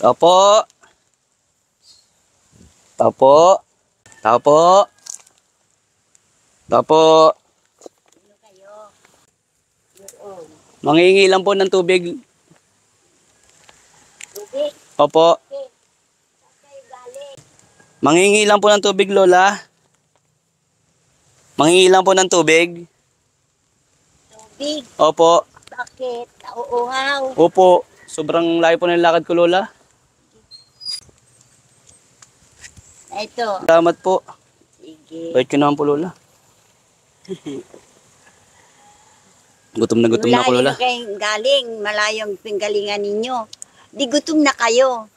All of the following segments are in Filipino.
Opo. Opo. Opo. Opo. Manghihingi lang po ng tubig. Tubig? Opo. Okay. Saan kayo galing? Manghihingi lang po ng tubig, Lola. Manghihingi lang po ng tubig. Tubig? Opo. Bakit? Nauuhaw? Opo. Sobrang layo po ng lakad ko, Lola. Ito. Salamat po. Sige. Bait ko naman po, Lola. Gutom na ako, Lola. Malayo kayong galing. Malayong pinggalingan ninyo. Di gutom na kayo.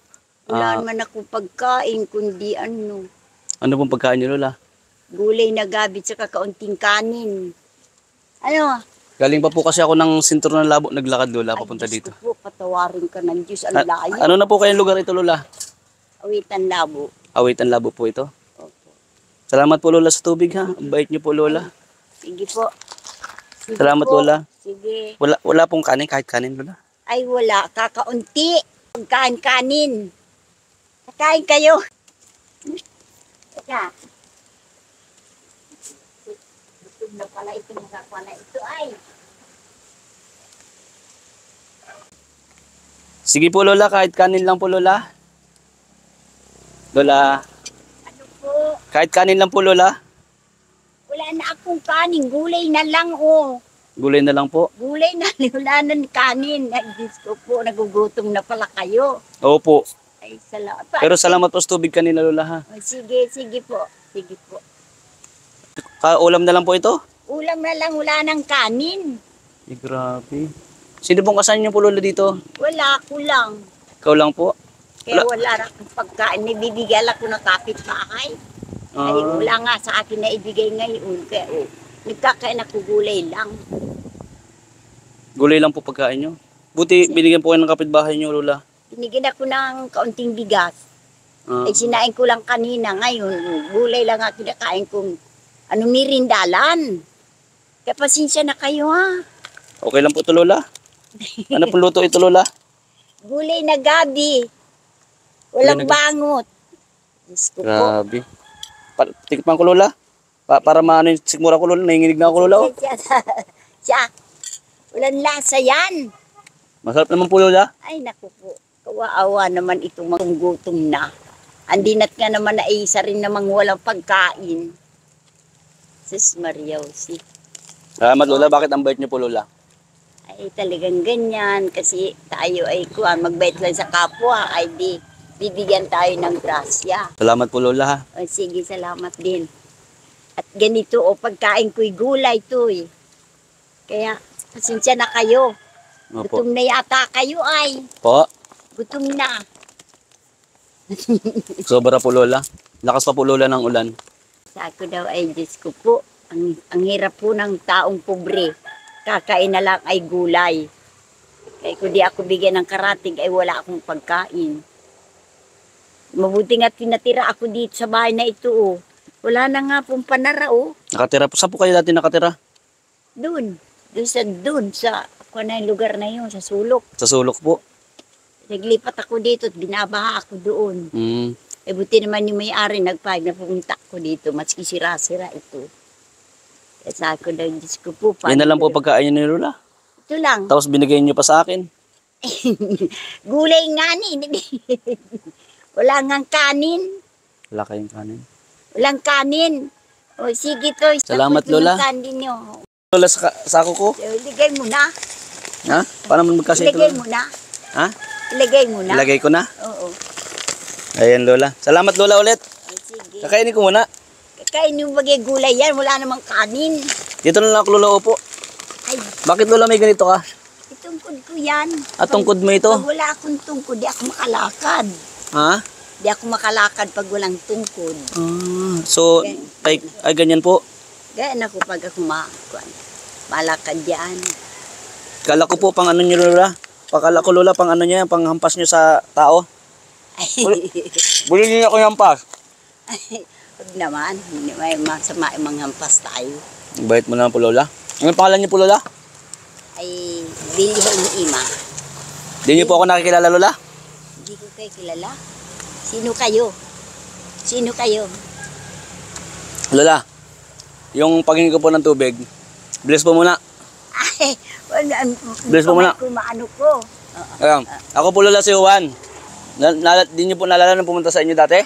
Wala naman ako pagkain, kundi ano. Ano pong pagkain niyo, Lola? Gulay na gabi sa kakaunting kanin. Ano? Galing pa po kasi ako ng Sintur ng Labo, naglakad, Lola, papunta Diyos dito. ko po, patawarin ka ng Diyos. Ang layo. Ano na po kayong lugar ito, Lola? Awitan Labo. Awitan Labo po ito. Opo. Salamat po, Lola, sa tubig, ha. Ang bait niyo po, Lola. Sige po. Sige Salamat, po. Lola. Sige. Wala pong kanin, kahit kanin, Lola. Ay wala, kakaunti. Pagkain kanin. Kakain kayo. Teka. Gutom na pala ito, nakakuha na ito ay. Sige po, Lola, kahit kanin lang po, Lola. Lola, Ano po? kahit kanin lang po, Lola. Wala na akong kanin, gulay na lang oh. Gulay na lang po. Gulay na, wala na kanin. Ay, Diyos ko po, nagugutom na pala kayo. Opo. Ay, salamat. Pero salamat po sa tubig kanina, Lola, ha. Oh, sige, sige po. Sige po. Ulam na lang po ito? Ulam na lang, wala nang kanin. Eh, grabe. Sino pong kasan niyo po, Lola, dito? Wala, kulang. Ikaw lang po? Kaya wala na akong pagkain. Nabibigyan ako ng kapitbahay. Ay, wala nga sa akin na ibigay ngayon. Kaya, nagkakain ako gulay lang. Gulay lang po pagkain niyo. Buti binigyan po kayo ng kapitbahay niyo, Lola. Binigyan ako ng kaunting bigas. Ah, Ay, sinain ko lang kanina. Ngayon, gulay lang ang kinakain kong mirindalan. Kaya pasensya na kayo ha. okay lang po ito, Lola. Ano pong luto ito, Lola? Gulay na gabi. Walang bangot. Diyos ko po. Grabe. Tikman ko, Lola. Para maano yung sigmura ko, Lola. Nanginginig na ako, Lola. Oh. Siya. Walang lasa yan. Masarap naman po, Lola. Ay, naku po. Kawaawa naman itong mga gutom na. Andinat nga naman na isa rin namang walang pagkain. Sis Maria Jose. Salamat, Lola. Bakit ang bait niyo po, Lola? Ay, talagang ganyan. Kasi tayo ay magbait lang sa kapwa. Ay, bibigyan tayo ng grasya. Salamat po, Lola, ha. O, sige, salamat din. At ganito, pagkain ko'y gulay to eh. Kaya, pasensya na kayo. Opo. Gutom na yata kayo ay. Po. Gutom na. Sobra po, Lola. Lakas pa po, Lola, ng ulan. Sa ako daw ay, Diyos ko po, ang hirap po ng taong pobre. Kakain na lang ay gulay. Kaya kung di ako bigyan ng karatig, ay wala akong pagkain. Mabuti nga tinatira ako dito sa bahay na ito. Oh. Wala na nga pong panara. Oh. Nakatira po. Saan po kayo dati nakatira? Doon sa kung ano yung lugar na yun, sa sulok. Sa sulok po. Naglipat ako dito at binabaha ako doon. Mm. Eh buti naman yung may-ari nagpahig na pumunta ako dito. Maski sira-sira ito. Kaya sa ako daw, Diyos ko po. Yan na lang po pagkain niyo ni Lola. Ito lang. Tapos binigay niyo pa sa akin. Gulay nga ni. Wala nga kanin. Wala kayong kanin. Walang kanin. O sige to. Salamat, Lola. Kanin nyo. Lola, sako ko. Iligay mo na. Ha? Para man magkasi ito, Ilagay Lola. mo na. Ha? Ilagay mo na. Ilagay ko na. Oo. Ayan, Lola. Salamat, Lola, ulit. O sige. Kakainin ko muna. Kain yung bagay gulay yan. Wala namang kanin. Dito na lang ako, Lola, upo. Ay, Bakit, Lola, may ganito ka? itungkod ko yan. At tungkod mo ito? Pag wala akong tungkod, di ako makalakad. Ha? Di ako makalakad pag walang tungkod. So, ay ganyan po. Gaya na ko pag ako malakad yan. Kala ko po pang ano niyo, Lola. Pakala ko, Lola, pang ano niya, pang hampas niyo sa tao. Buli niyo ako yung hampas. Huwag naman, hindi may masama yung mga hampas tayo. Bait mo naman po, Lola. Ano pangalan niyo po, Lola? Ay, Billy ni Ima. Di niyo po ako nakikilala, Lola? Hindi ko kayo kilala. Sino kayo? Sino kayo? Lola, yung paghingi ko po ng tubig, bless po muna. Ay, wala. Bless mo muna. Maano ko. Ayan. Ako po Lola si Juan. Di niyo po naalala na pumunta sa inyo dati?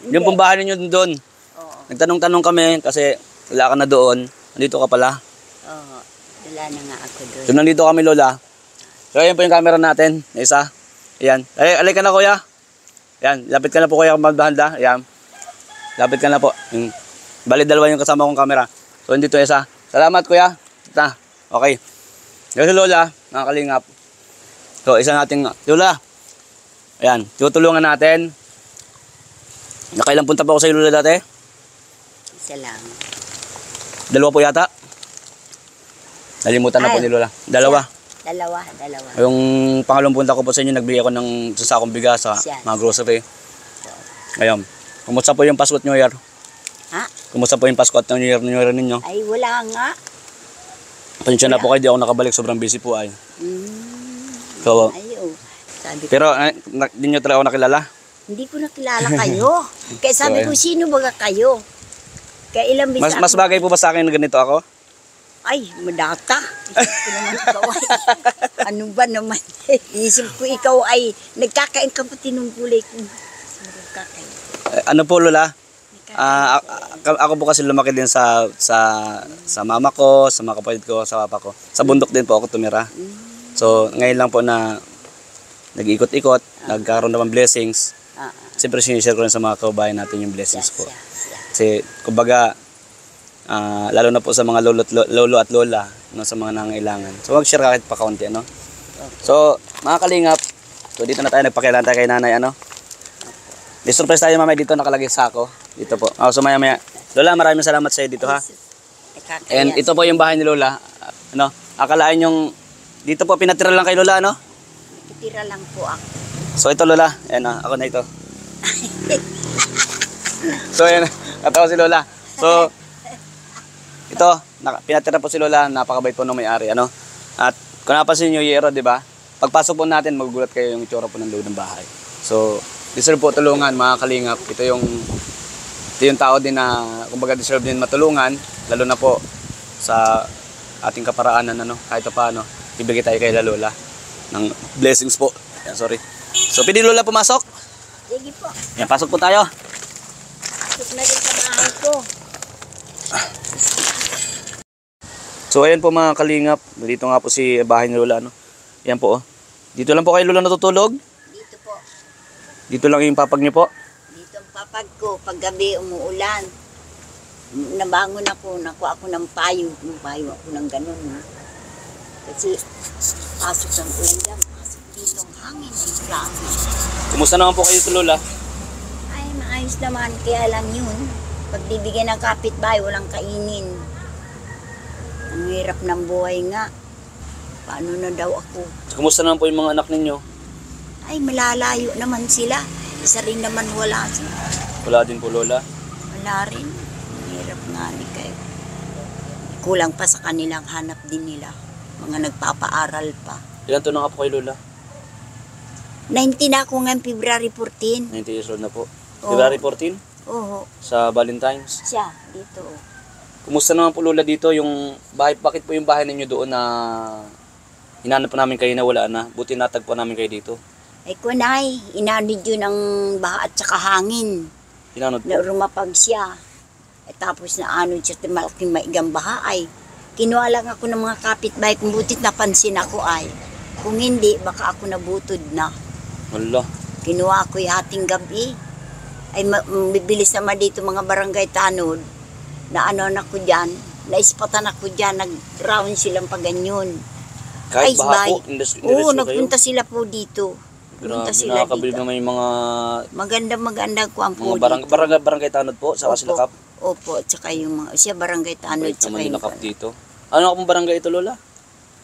Yung pong bahay ninyo doon. Oo. Nagtanong-tanong kami kasi wala ka na doon. Nandito ka pala. Oo. Wala na nga ako doon. So nandito kami Lola. So ayan po yung camera natin. Na isa. Ayan. Alay ka na kuya. Ayan. Lapit ka na po kuya kung magbahanda. Ayan. Lapit ka na po. Bali dalawa yung kasama kong camera. So nandito isa. Salamat kuya. Ita. Okay. Kasi Lola, mga kalingap. So isa nating Lola. Ayan. Tutulungan natin. Nakailang punta pa ako sa iyo Lola dati? Isa lang. Dalawa po yata. Nalimutan na po Ay, ni Lola. Dalawa. Dalawa. Yung pangalawang punta ko po sa inyo, nagbigay ako ng sasakong bigas sa Siya. mga grocery. Ngayon, kumusta po yung Pasko at New Year? Ha? Kumusta po yung Pasko at New Year ninyo? Ay, wala nga. Pasensya na po kayo, di ako nakabalik. Sobrang busy po ay. So, Ay, oh. Sabi ko, pero di nyo talaga ako nakilala. hindi ko nakilala kayo. Kaya sabi So, ko, sino baga kayo? Kaya ilang bisa Mas bagay po ba sa akin na ganito ako? Ay, madata. Isip ko naman ikaw ay, ano ba naman? Isip ko ikaw ay, nagkakain ka pati ng gulay ko. Nagkakain. Ano po Lola? Ako po kasi lumaki din sa mama ko, sa mga kapatid ko, sa papa ko. Sa bundok din po ako tumira. So, ngayon lang po na nag-ikot-ikot, nagkaroon naman blessings. Siyempre sinishare ko rin sa mga kababayan natin yung blessings po. Kasi, kumbaga, lalo na po sa mga lolo at lola, no, sa mga nangailangan. So, mag-share kahit pa kaunti, ano? So, mga kalingap, so dito na tayo, nagpakialan tayo kay nanay, ano? May surprise tayo mamaya dito, nakalagay sa ako. Dito po. So, maya-maya. Lola, maraming salamat sa iyo dito, ha? And ito po yung bahay ni Lola. Ano? Akalain yung, dito po, pinatira lang kay Lola, ano? Itira lang po ako. So, ito Lola. Ayan, ako na ito. So, ayan. Katawa si Lola. So, ito, pinatira po si Lola, napakabait po ng may-ari, ano? At kung napansin nyo, Yero, di ba? Pagpasok po natin, magugulat kayo yung itsura po ng loob ng bahay. So, deserve po tulungan, mga kalingap. Ito yung tao din na, kumbaga deserve din matulungan, lalo na po sa ating kaparaanan, ano? Kahit paano, ibigay tayo kay Lola ng blessings po. Yan, sorry. So, pwede Lola pumasok? Sige po. Yan, pasok po tayo. Pasok na rin sa bahay ko. So ayan po mga kalingap, dito nga po si bahay ni Lola, no? Ayan po, oh. Dito lang po kayo Lola natutulog? Dito po. Dito lang yung papag niyo po? Dito ang papag ko. Pag gabi umuulan. Nabangon ako, nakuha ako ng payo. Yung payo ako ng ganun. Ha? Kasi pasok ng ulan dyan. Pasok dito ang hangin. Ay, grabe. Kumusta naman po kayo ito Lola? Ay, maayos naman. Kaya lang yun. Pag bibigyan ng kapitbahay, walang kainin. Ang hirap ng buhay nga. Paano na daw ako? Kumusta naman po yung mga anak ninyo? Ay, malalayo naman sila. Isa rin naman wala sila. Wala din po Lola. Wala rin. Ang hirap nga ni kayo. Kulang pa sa kanilang hanap din nila. Mga nagpapaaral pa. Ilan to na nga po kayo Lola? 19 na ako ngayon, February 14. 90 years old na po. Oo. February 14? Oo, Sa Valentine's. siya, dito. Kumusta naman po Lola dito yung bahay? Bakit po yung bahay ninyo doon na hinanap po namin kayo na wala na? Buti natagpo namin kayo dito. Ay kunay, inanid yun ang baha at saka hangin. Hinanod po. Na rumapag siya. At tapos na anod siya, malaking maigang baha ay. Kinuha lang ako ng mga kapitbahay kung butit napansin ako ay. Kung hindi, baka ako nabutod na. Wala. Kinuha ko yung ating gabi. Ay bibilis naman dito mga barangay tanod. Na ano na ko dyan, naispatan ako dyan, nag-round silang paganyon. Kahit Ay, baha po, Oo, indiretso kayo. nagpunta sila po dito. Grabe, Punta sila nakakabilib dito. naman yung mga Maganda ko ang po mga barangay tanod po sa Kasilakap. Opo, at saka yung mga, siya barangay tanod, Bait at saka naman yung nilakap dito. Ano akong barangay ito Lola?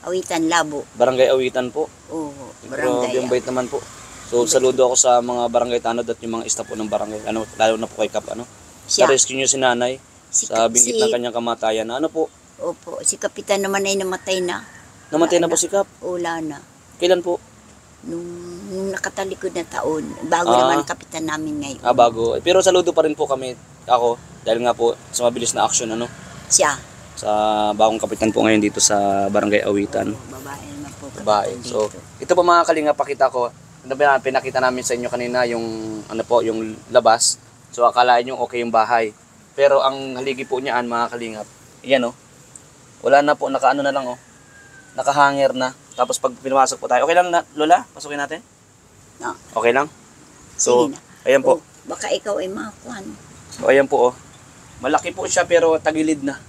Awitan Labo. Barangay Awitan po. Oo, Grabe, barangay. yung bait naman po. So, saludo ako sa mga barangay tanod at yung mga staff po ng barangay. Ano, lalo na po kay Kap, ano? Siya, Na-rescue niyo si nanay sa binggit ng kanyang kamatayan. Ano po? Opo, si Kapitan naman ay namatay na. Namatay na po si Kap. Wala na. Kailan po? Nung yung nakatalikod na taon. Bago Ah. naman kapitan namin ngayon. Bago. Pero saludo pa rin po kami, ako, dahil nga po sa mabilis na action, ano, Siya. sa bagong kapitan po ngayon dito sa Barangay Awitan. Babae naman po. Babae. kapitan So, dito. ito po mga kalinga, pakita ko. Ano ba, pinakita namin sa inyo kanina yung, ano po, yung labas. So, akala nyo okay yung bahay. Pero ang haligi po niyan, mga kalingap, yan oh. Wala na po, nakaano na lang oh. Nakahanger na. Tapos pag pinapasok po tayo, okay lang na, Lola? Pasukin natin? No. Okay lang? So, Sige na. ayan po. Oh, baka ikaw ay makuhan. So, ayan po oh. Malaki po siya pero tagilid na.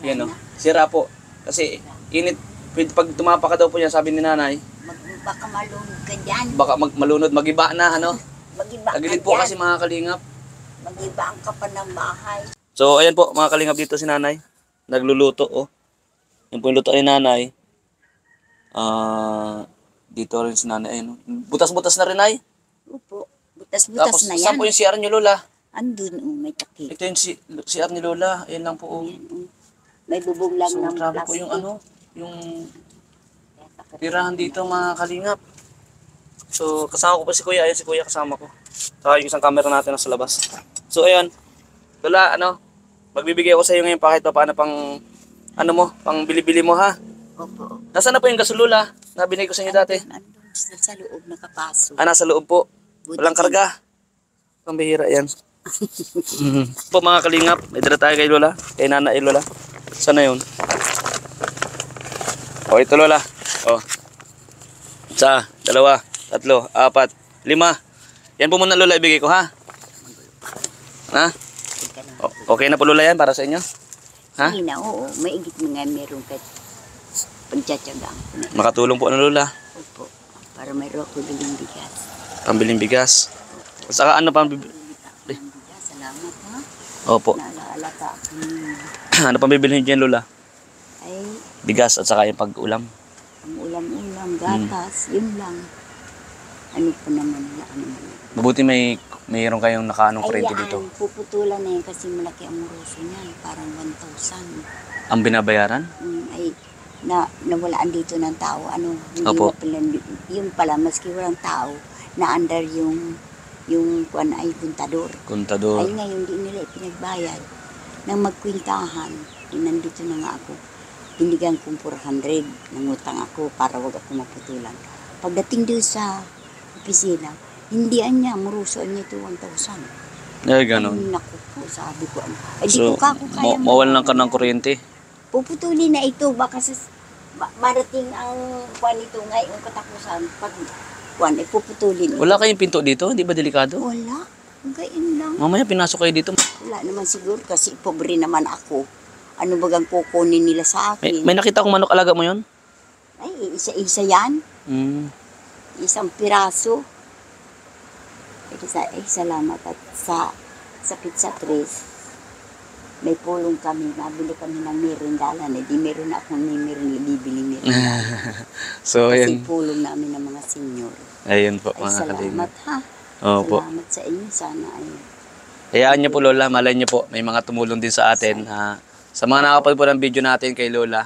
Yan oh. Sira po. Kasi init. Pag tumapa ka daw po niya, sabi ni nanay, Baka malunod ka dyan. baka malunod, magiba na, ano? Magiba ka Tagilid po dyan. kasi mga kalingap. Magibaan ka pa ng bahay. So, ayan po mga kalingap, dito si nanay. Nagluluto oh. Yan po yung luto ni nanay. Dito rin si nanay. Ayun, oh. Butas-butas na rin ay. Opo. Butas-butas Tapos, na saan yan. po yung CR niyo, Lola? Andun, may takip. Ito yung CR ni Lola. Ayan lang po oh. Ayan, oh. May bubong lang So, ng grabe plastic. po yung ano, yung tirahan dito mga kalingap. So, kasama ko pa si Kuya. Ayan si Kuya kasama ko. Saka yung isang camera natin nasa labas. So, ayan. Lola, ano, magbibigay ako sa iyo ngayon kahit pa paano pang, ano mo, pang bili-bili mo ha. Opo. Nasaan na po yung gasolula na binigay ko sa inyo dati? Andun sa loob nakapasok. Ah, nasa loob po. Walang karga. Pambihira yan. Po mga kalingap, may dala tayo kay Lola. Kay Nana Lola. Sana yun? O, ito Lola. O. Isa, dalawa, tatlo, apat, lima. Yan po muna Lola ibigay ko ha. Ha? Okay na po Lola yan para sa inyo? Ha? Sige na, oo. Maigit mo nga meron ka pagtsatsagaan ko na. Makatulong po ano Lola. Opo. Para mayroon ako biling bigas. Pambiling bigas. At saka ano pang Bigas, salamat ha. Opo. Naalala ka ako ninyo. Ano pang bibilhin dyan Lola? Ay, Bigas at saka yung pag-ulam. ang ulam-ulam, gatas, yun lang. Ano pa naman, ano naman. Mabuti mayroon kayong nakaanong kurente dito. Puputulan na yan kasi malaki ang muruso niyan. Parang 1,000. Ang binabayaran? Ay, nawalaan dito ng tao. Ano, hindi Opo. na pala, yun pala, maski walang tao, na under yung kuan ay puntador. Kontador. Ay ngayon, di nila pinagbayad. Nang magkwintahan, nandito na nga ako. Binigyan kong 400, nangutang ako para wag ako maputulan. Pagdating doon sa opisina, hindian niya, murusoan niya ito 1,000. Ay, ganon. Ay, naku po, sabi ko, ay di So, ko kako kaya mawalan ka ng kuryente. puputulin na ito, baka sa, marating ang kuan ito ngayon katapusan, pag kuan, puputulin ito. Wala kayong pinto dito? Hindi ba delikado? Wala, gayon lang. Mamaya pinasok kayo dito. Wala naman siguro kasi pobre naman ako. Ano bagang kukunin nila sa May, akin? may nakita akong manok, alaga mo yun? Ay, isa-isa yan. Mm. Isang piraso. Salamat at sa pizza tres. May pulong kami, nabili kami ng merindalan. Di meron na akong meron bibili merindalan. So, Kasi ayan. pulong namin ng mga senior. Ayun po, Ay, mga salamat kalingap. ha. Opo. Salamat sa inyo. Sana ay Hayaan niyo po, Lola. Malay niyo po, may mga tumulong din sa atin. Sa mga nakapag po ng video natin kay Lola.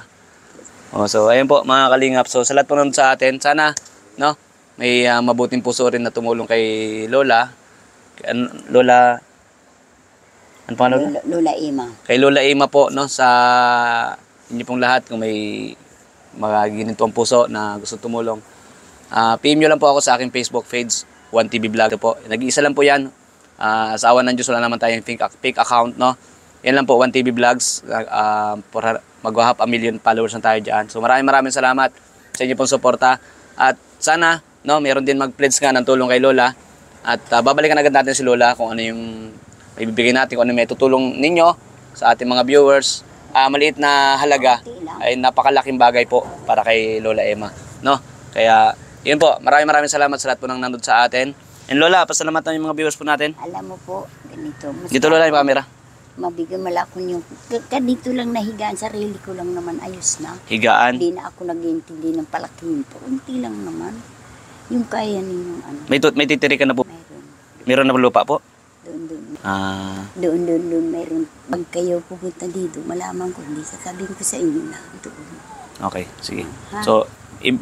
So, ayun po, mga kalingap. So, sa lahat po nanonood sa atin, sana, no, may mabuting puso rin na tumulong kay Lola. Lola, ano pa Lola? Lola Ima. Kay Lola Ima po, no, sa inyo pong lahat, kung may mga ginintong puso na gusto tumulong. PM nyo lang po ako sa aking Facebook page, 1TV Vlog po. Nag-iisa lang po yan. Sa awan ng Diyos, wala naman tayong fake account, no. Yan lang po, 1TV Vlogs. Mag-half a million followers na tayo dyan. So maraming salamat sa inyo pong suporta. At sana, no, meron din mag-pledge nga ng tulong kay Lola. At babalikan agad natin si Lola kung ano yung ibibigay natin, kung ano may tutulong ninyo sa ating mga viewers. Maliit na halaga ay napakalaking bagay po para kay Lola Emma, no? Kaya, yun po, maraming salamat sa lahat po nang nanood sa atin. And Lola, pasalamatan yung mga viewers po natin. Alam mo po, ganito. Dito Lola yung camera. Mabigyan malakon yung, ganito lang nahigaan, sarili ko lang naman, ayos na. Higaan. Hindi na ako nag-iintindi ng palaking po. Unti lang naman. Yung kaya ninyong ano. May titirikan na po. Meron. Meron na po lupa po. Doon. Ah, Doon. Meron. Pag kayo pupunta dito, malaman ko, hindi sasabihin ko sa inyo na doon. okay, sige. Ha? So,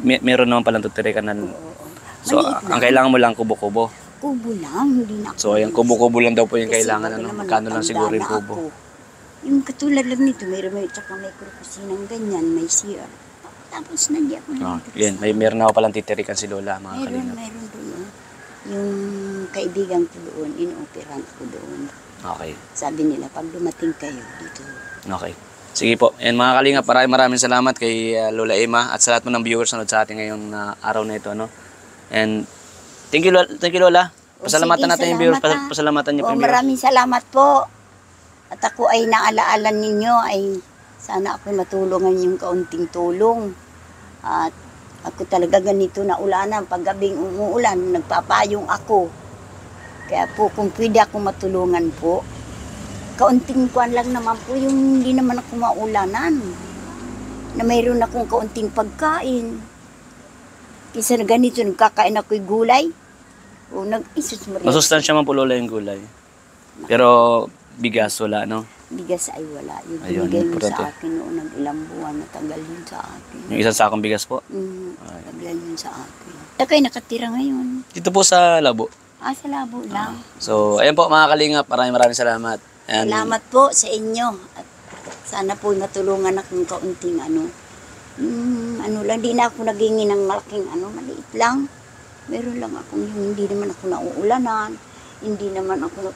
meron naman palang tutirikan na Oo. So, Maliit lang. ang kailangan mo lang kubo-kubo. Kubo lang, hindi na ako. So, ayan, kubo-kubo lang daw po yung Kasi kailangan. baga Ano? naman Magkano lang matanda siguro yung na kubo. ako. Yung katulad lang nito, may tsaka may kusinang ganyan, may CR. Tapos nandiyan ako Yan, meron ako palang titirikan si Lola, mga kalingap. Meron doon. Yung kaibigan ko doon, inoperant ko doon. Okay. Sabi nila, pag dumating kayo dito. Okay. Sige po. And mga kalingap, maraming salamat kay Lola Emma at sa lahat mo ng viewers na sa atin ngayong araw na ito. No? And thank you Lola. Pasalamatan Sige, natin yung viewers. salamat, Pasalamatan niyo po yung viewers. Maraming salamat po. At ako ay naalaalan ninyo ay sana ako matulungan yung kaunting tulong. At ako talaga ganito na ulanan. Pag gabing umuulan, nagpapayong ako. Kaya po kung pwede ako matulungan po, kaunting kuwan lang naman po yung hindi naman ako maulanan. Na mayroon akong kaunting pagkain. Kisa na ganito, nagkakain ako'y gulay. O nag-isus mo rin. Masustansya man po Lola yung gulay. Pero bigas wala, no? Bigas ay wala. Yung Ayun, binigay mo importante. sa akin noon, nag-ilang buwan, matagal yun sa akin. Yung isang sakong bigas po. Matagal yun sa akin. Takay nakatira ngayon. Dito po sa Labo. Sa labo lang. So, ayan po mga kalingap. Maraming salamat. And, Salamat po sa inyo. At sana po matulungan akong kaunting lang, di na ako naghingi ng malaking maliit lang. Meron lang akong hindi naman ako nauulanan. Hindi naman ako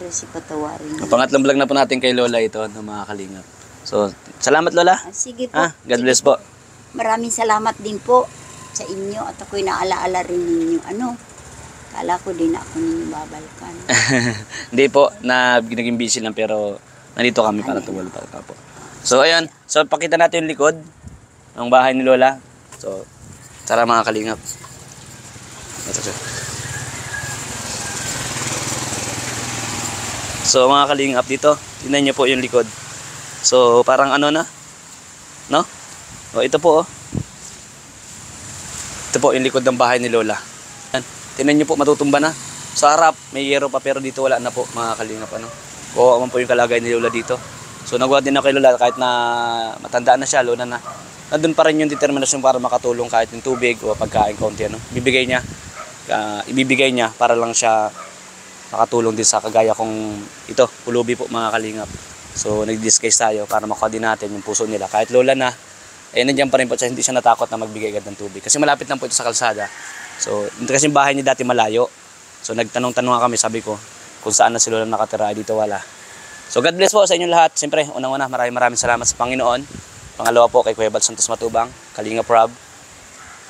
si patawarin. ang pangatlong vlog na po natin kay Lola ito, ng mga kalingap. So, salamat Lola. Sige po. God Sige bless po. Maraming salamat din po sa inyo at ako'y naalaala rin ninyo. Kala ko din ako ninyo babalkan. Hindi po, naging busy lang pero nandito kami para tuwal pa po. So, ayan. So, pakita natin yung likod ng bahay ni Lola. So, tara mga kalingap. So, mga kalingap dito, tingnan niyo po yung likod. So, parang no? O, ito po, oh. Ito po yung likod ng bahay ni Lola. Yan. Tingnan niyo po, matutumba na. Sa harap, may yero pa pero dito wala na po, mga kalingap. Kuha man po yung kalagay ni Lola dito. So nagawa din ako kay Lola kahit na matanda na siya, Lola na. Nandun pa rin yung determinasyon para makatulong kahit yung tubig o pagkain konti. Ibibigay niya para lang siya makatulong din sa kagaya kong ito, pulubi po mga kalingap. So nag-disguise tayo para makuha din natin yung puso nila. Kahit Lola na, nandiyan pa rin po siya, hindi siya natakot na magbigay agad ng tubig. Kasi malapit lang po ito sa kalsada. So kasi yung bahay niya dati malayo. So nagtanong-tanong kami, sabi ko, kung saan na si Lola nakatira, dito wala. So God bless po sa inyo lahat. Siyempre, unang-una, maraming salamat sa Panginoon. Pangalawa po kay Kuya Bal Santos Matubang, Kalinga Prab,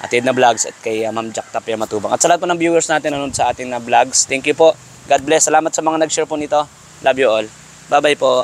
at Edna Vlogs, at kay Ma'am Jack Tapia Matubang. At sa lahat po ng viewers natin nanonood sa ating na vlogs, thank you po. God bless. Salamat sa mga nag-share po nito. Love you all. Bye-bye po.